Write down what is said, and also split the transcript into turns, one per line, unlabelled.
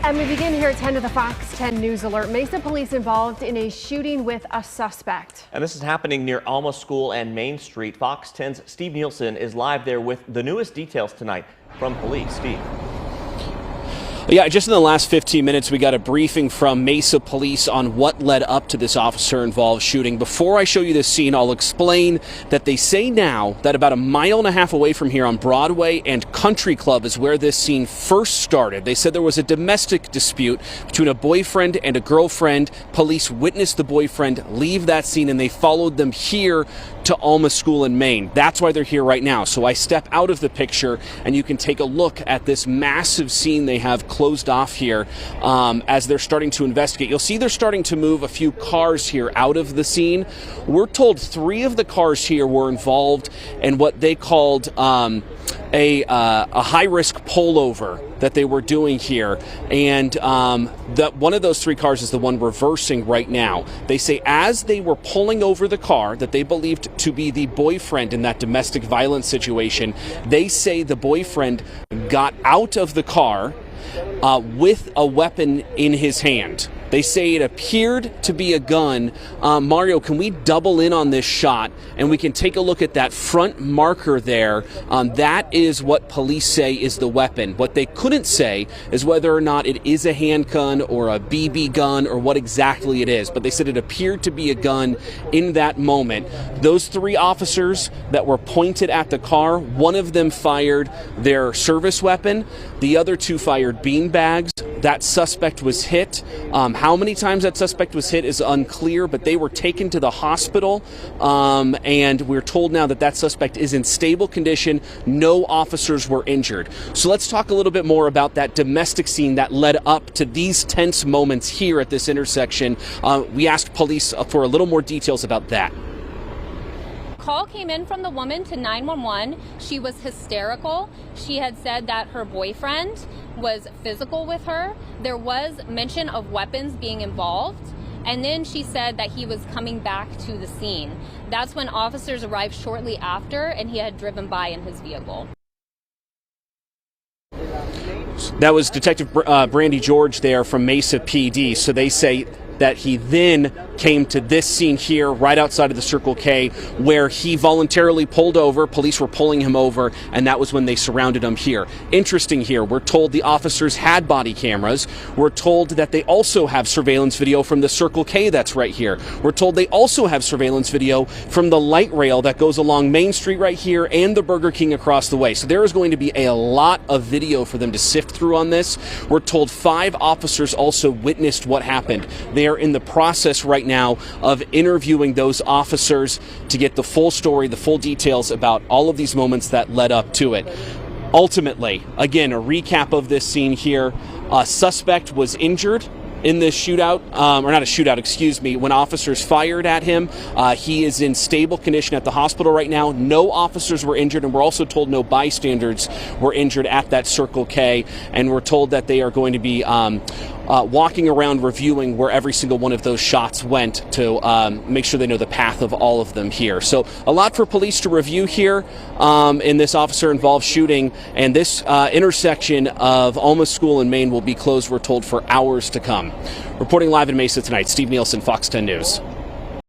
And we begin here at 10 to the Fox 10 News Alert. Mesa Police involved in a shooting with a suspect.
And this is happening near Alma School and Main Street. Fox 10's Steve Nielsen is live there with the newest details tonight from police. Steve.
Yeah, just in the last 15 minutes, we got a briefing from Mesa Police on what led up to this officer-involved shooting. Before I show you this scene, I'll explain that they say now that about 1.5 miles away from here on Broadway and Country Club is where this scene first started. They said there was a domestic dispute between a boyfriend and a girlfriend. Police witnessed the boyfriend leave that scene, and they followed them here to Alma School in Maine. That's why they're here right now. So I step out of the picture, and you can take a look at this massive scene they have closed off here as they're starting to investigate. You'll see they're starting to move a few cars here out of the scene. We're told 3 of the cars here were involved in what they called a high-risk pullover that they were doing here, and that one of those 3 cars is the one reversing right now. They say as they were pulling over the car that they believed to be the boyfriend in that domestic violence situation, they say the boyfriend got out of the car with a weapon in his hand. They say it appeared to be a gun. Mario, can we double in on this shot and we can take a look at that front marker there? That is what police say is the weapon. What they couldn't say is whether or not it is a handgun or a BB gun or what exactly it is, but they said it appeared to be a gun in that moment. Those 3 officers that were pointed at the car, one of them fired their service weapon, the other 2 fired beanbags. That suspect was hit. How many times that suspect was hit is unclear, but they were taken to the hospital, and we're told now that that suspect is in stable condition. No officers were injured. So let's talk a little bit more about that domestic scene that led up to these tense moments here at this intersection. We asked police for a little more details about that.
Call came in from the woman to 911. She was hysterical. She had said that her boyfriend was physical with her. There was mention of weapons being involved. And then she said that he was coming back to the scene. That's when officers arrived shortly after, and he had driven by in his vehicle.
That was Detective Brandy George there from Mesa PD. So they say that he then came to this scene here right outside of the Circle K where he voluntarily pulled over. Police were pulling him over, and that was when they surrounded him here. Interesting here, we're told the officers had body cameras. We're told that they also have surveillance video from the Circle K that's right here. We're told they also have surveillance video from the light rail that goes along Main Street right here and the Burger King across the way. So there is going to be a lot of video for them to sift through on this. We're told 5 officers also witnessed what happened. They are in the process right now of interviewing those officers to get the full story, the full details about all of these moments that led up to it. Ultimately, again, a recap of this scene here. A suspect was injured in this shootout, or not a shootout, excuse me, when officers fired at him. He is in stable condition at the hospital right now. No officers were injured, and we're also told no bystanders were injured at that Circle K, and we're told that they are going to be walking around reviewing where every single one of those shots went to make sure they know the path of all of them here. So a lot for police to review here in this officer-involved shooting, and this intersection of Alma School in Maine will be closed, we're told, for hours to come. Reporting live in Mesa tonight, Steve Nielsen, Fox 10 News.